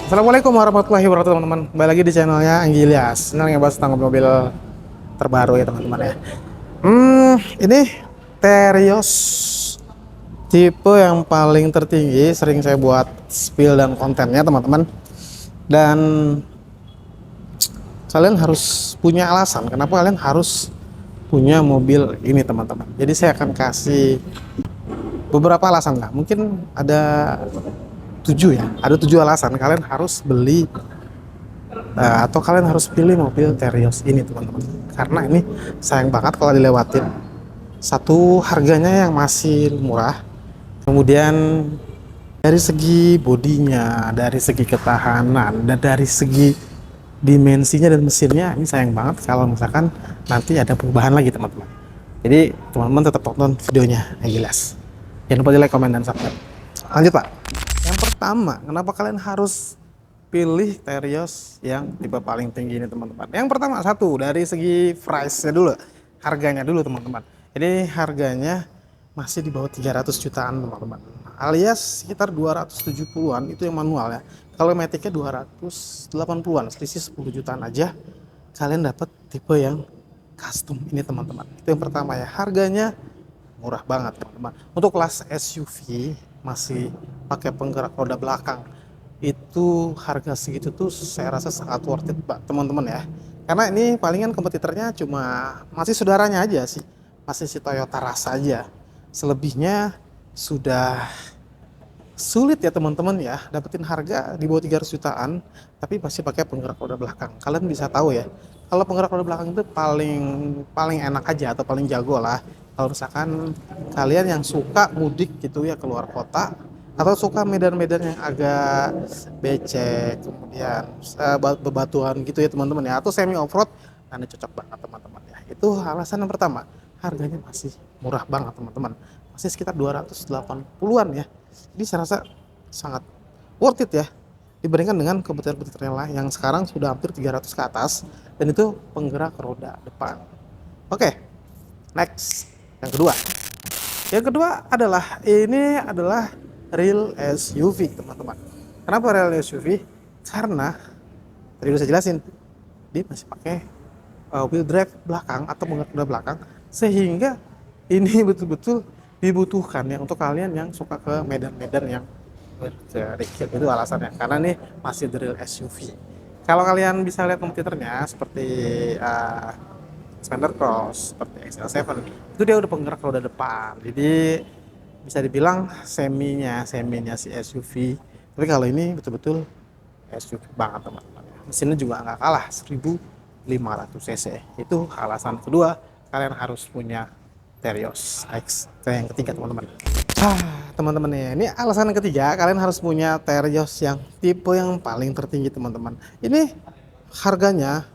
Assalamualaikum warahmatullahi wabarakatuh teman-teman. Kembali lagi di channelnya Anggi Ilyas. Senang ngebahas tentang mobil terbaru ya teman-teman ya. Ini Terios tipe yang paling tertinggi, sering saya buat spill dan kontennya teman-teman. Dan kalian harus punya alasan kenapa kalian harus punya mobil ini teman-teman. Jadi saya akan kasih beberapa alasan lah. Mungkin ada 7 ya. Ada 7 alasan kalian harus beli atau kalian harus pilih mobil Terios ini teman-teman, karena ini sayang banget kalau dilewatin. Satu, harganya yang masih murah, kemudian dari segi bodinya, dari segi ketahanan, dan dari segi dimensinya dan mesinnya, ini sayang banget kalau misalkan nanti ada perubahan lagi teman-teman. Jadi teman-teman tetap tonton videonya yang jelas, jangan lupa di like, komen, dan subscribe. Lanjut pak. Yang pertama, kenapa kalian harus pilih Terios yang tipe paling tinggi ini teman-teman? Yang pertama, satu, dari segi price-nya dulu, harganya dulu teman-teman. Jadi harganya masih di bawah 300 jutaan teman-teman, alias sekitar 270-an itu yang manual ya. Kalau Matic-nya 280-an, selisih 10 jutaan aja kalian dapat tipe yang custom ini teman-teman. Itu yang pertama ya, harganya murah banget teman-teman. Untuk kelas SUV masih pakai penggerak roda belakang, itu harga segitu tuh saya rasa sangat worth it pak teman-teman ya. Karena ini palingan kompetitornya cuma masih saudaranya aja sih, masih si Toyota Rush aja. Selebihnya sudah sulit ya teman-teman ya, dapetin harga di bawah 300 jutaan tapi masih pakai penggerak roda belakang. Kalian bisa tahu ya, kalau penggerak roda belakang itu paling paling enak aja atau paling jago lah kalau misalkan kalian yang suka mudik gitu ya, keluar kota, atau suka medan-medan yang agak becek, kemudian bebatuan gitu ya teman-teman ya, atau semi off road. Nah, ini cocok banget teman-teman ya. Itu alasan yang pertama, harganya masih murah banget teman-teman, masih sekitar 280-an ya. Jadi saya rasa sangat worth it ya dibandingkan dengan kompetitor-kompetitor yang lain yang sekarang sudah hampir 300 ke atas, dan itu penggerak roda depan. Oke, next. Yang kedua adalah ini adalah real SUV teman-teman. Kenapa real SUV? Karena tadi udah saya jelasin, dia masih pakai wheel drive belakang atau penggerak roda belakang, sehingga ini betul-betul dibutuhkan ya untuk kalian yang suka ke medan-medan yang berkerikil. Itu alasannya, karena ini masih real SUV. Kalau kalian bisa lihat kompetitornya seperti Xpander Cross, seperti XL7, itu dia udah penggerak roda depan, jadi bisa dibilang seminya si SUV. Tapi kalau ini betul-betul SUV banget teman-teman. Mesinnya juga nggak kalah, 1500 cc. Itu alasan kedua kalian harus punya Terios X. Itu yang ketiga teman-teman. Teman-teman ya, ini alasan yang ketiga kalian harus punya Terios yang tipe yang paling tertinggi teman-teman. Ini harganya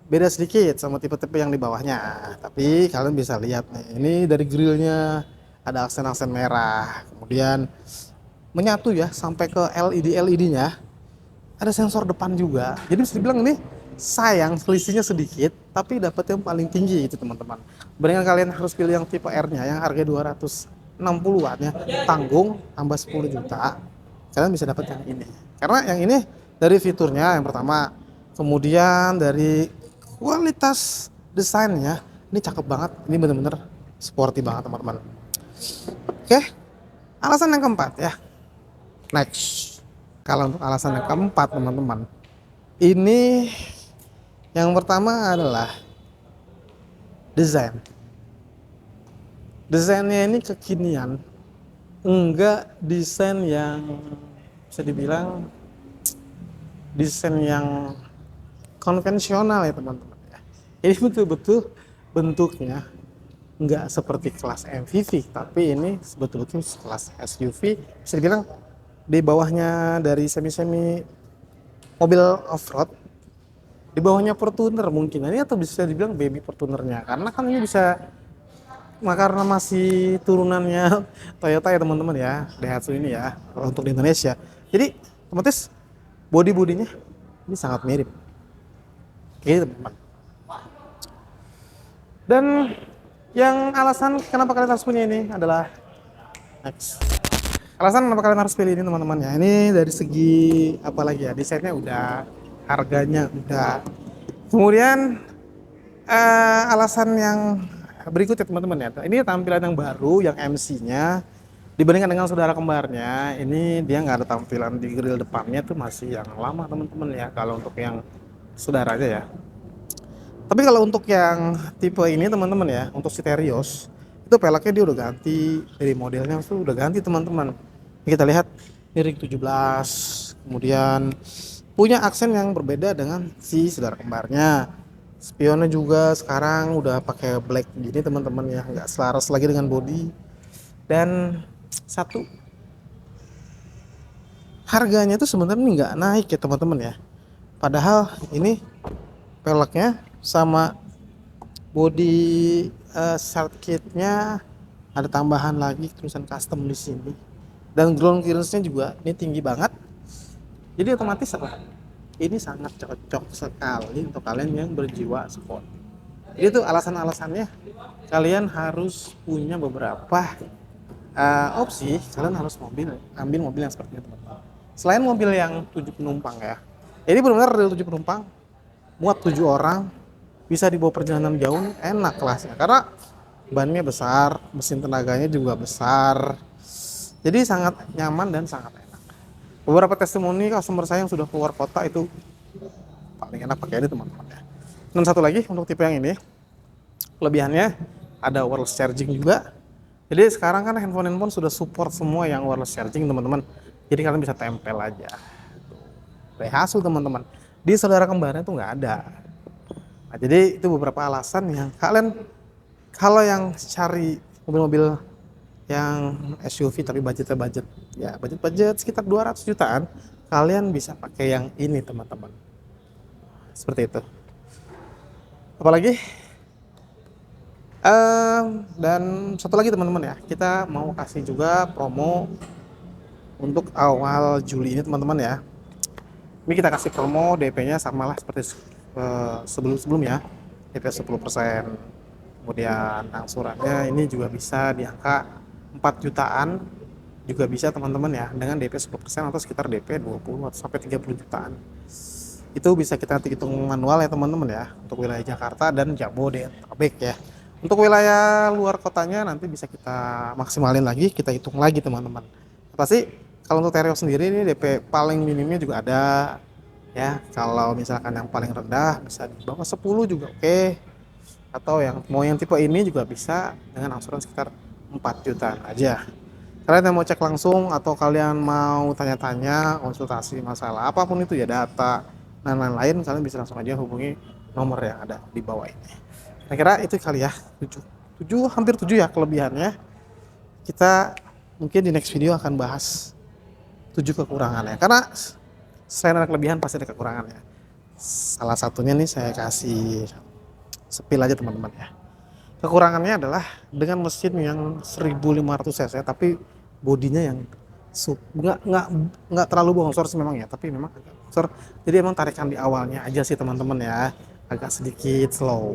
beda sedikit sama tipe-tipe yang di bawahnya, tapi kalian bisa lihat nih, ini dari grillnya ada aksen-aksen merah, kemudian menyatu ya sampai ke LED-nya, ada sensor depan juga. Jadi bisa dibilang ini sayang selisihnya sedikit tapi dapat yang paling tinggi itu teman-teman. Bandingkan kalian harus pilih yang tipe R-nya yang harga 260-an ya, tanggung tambah 10 juta, kalian bisa dapat yang ini. Karena yang ini dari fiturnya yang pertama, kemudian dari kualitas desainnya ini cakep banget, ini bener-bener sporty banget teman-teman. Oke, alasan yang keempat ya, next. Kalau untuk alasan yang keempat teman-teman, ini yang pertama adalah desainnya ini kekinian, enggak desain yang bisa dibilang desain yang konvensional ya teman-teman ya. Ini betul-betul bentuknya nggak seperti kelas MPV, tapi ini betul-betul kelas SUV. Bisa dibilang di bawahnya dari semi mobil off-road, di bawahnya Fortuner mungkin ini, atau bisa dibilang baby Fortunernya, karena kan ini bisa karena masih turunannya Toyota ya teman-teman ya, Daihatsu ini ya untuk di Indonesia. Jadi otomatis bodinya ini sangat mirip gitu teman-teman. Dan yang alasan kenapa kalian harus punya ini adalah next. Alasan kenapa kalian harus pilih ini teman-teman ya. Ini dari segi apa lagi ya? Desainnya udah, harganya udah. Kemudian alasan yang berikut ya teman-teman ya. Ini tampilan yang baru yang MC-nya dibandingkan dengan saudara kembarnya. Ini dia nggak ada tampilan di grill depannya tuh, masih yang lama teman-teman ya. Kalau untuk yang saudara aja ya. Tapi kalau untuk yang tipe ini teman-teman ya, untuk si Terios itu peleknya dia udah ganti, dari modelnya tuh udah ganti teman-teman. Ini kita lihat ini ring 17, kemudian punya aksen yang berbeda dengan si saudara kembarnya. Spionnya juga sekarang udah pakai black gini teman-teman ya, nggak selaras lagi dengan body. Dan satu, harganya tuh sebenarnya nggak naik ya teman-teman ya. Padahal ini peleknya sama body start kitnya ada tambahan lagi tulisan custom di sini, dan ground clearance-nya juga ini tinggi banget. Jadi otomatis apa? Ini sangat cocok sekali untuk kalian yang berjiwa sport. Jadi itu alasan-alasannya kalian harus punya beberapa opsi. Kalian harus ambil mobil yang seperti itu. Selain mobil yang 7 penumpang ya. Ini benar-benar real 7 penumpang, muat 7 orang, bisa dibawa perjalanan jauh, enak kelasnya karena bannya besar, mesin tenaganya juga besar, jadi sangat nyaman dan sangat enak. Beberapa testimoni customer saya yang sudah keluar kota itu paling enak pakai ini teman-teman ya. Dan satu lagi untuk tipe yang ini, kelebihannya ada wireless charging juga. Jadi sekarang kan handphone sudah support semua yang wireless charging teman-teman, jadi kalian bisa tempel aja. Daihatsu teman-teman, di saudara kembarnya tuh nggak ada. Nah, jadi itu beberapa alasan yang kalian kalau yang cari mobil-mobil yang SUV tapi budget sekitar 200 jutaan, kalian bisa pakai yang ini teman-teman. Seperti itu. Apalagi dan satu lagi teman-teman ya, kita mau kasih juga promo untuk awal Juli ini teman-teman ya. Ini kita kasih promo DP-nya samalah seperti sebelum-sebelumnya, DP 10%. Kemudian angsurannya ini juga bisa di angka 4 jutaan juga bisa teman-teman ya, dengan DP 10% atau sekitar DP 20 atau sampai 30 jutaan. Itu bisa kita hitung manual ya teman-teman ya, untuk wilayah Jakarta dan Jabodetabek ya. Untuk wilayah luar kotanya nanti bisa kita maksimalin lagi, kita hitung lagi teman-teman. Pasti kalau untuk Terios sendiri ini DP paling minimnya juga ada ya. Kalau misalkan yang paling rendah bisa di bawah 10 juga oke. Atau yang mau yang tipe ini juga bisa dengan angsuran sekitar 4 jutaan aja. Kalian yang mau cek langsung atau kalian mau tanya-tanya konsultasi masalah apapun itu ya, data dan lain-lain, kalian bisa langsung aja hubungi nomor yang ada di bawah ini. Kira-kira itu kali ya, 7 hampir 7 ya kelebihannya. Kita mungkin di next video akan bahas 7 kekurangannya, karena selain ada kelebihan pasti ada kekurangannya. Salah satunya nih saya kasih sepil aja teman-teman ya. Kekurangannya adalah dengan mesin yang 1500 cc tapi bodinya yang nggak terlalu bongsor sih memang ya, tapi memang agak bongsor. Jadi emang tarikan di awalnya aja sih teman-teman ya, agak sedikit slow.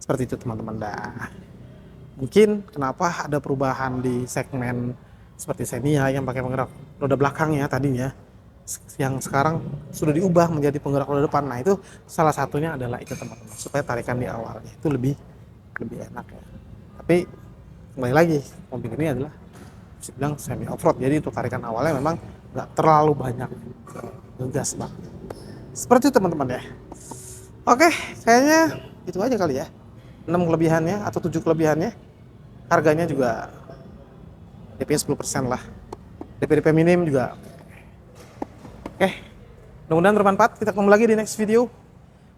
Seperti itu teman-teman dah. Mungkin kenapa ada perubahan di segmen seperti Xenia yang pakai penggerak roda belakang ya tadinya, yang sekarang sudah diubah menjadi penggerak roda depan. Nah itu salah satunya adalah itu teman-teman, supaya tarikan di awalnya itu lebih enak ya. Tapi kembali lagi, mobil ini adalah bisa bilang semi off-road, jadi untuk tarikan awalnya memang nggak terlalu banyak ngegas bang. Seperti itu teman-teman ya. Oke, kayaknya itu aja kali ya, 6 kelebihannya atau 7 kelebihannya. Harganya juga DP 10% lah, DP minim juga. Oke, mudah-mudahan bermanfaat. Kita ketemu lagi di next video.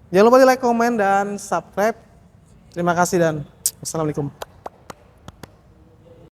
Jangan lupa di like, komen, dan subscribe. Terima kasih dan wassalamualaikum.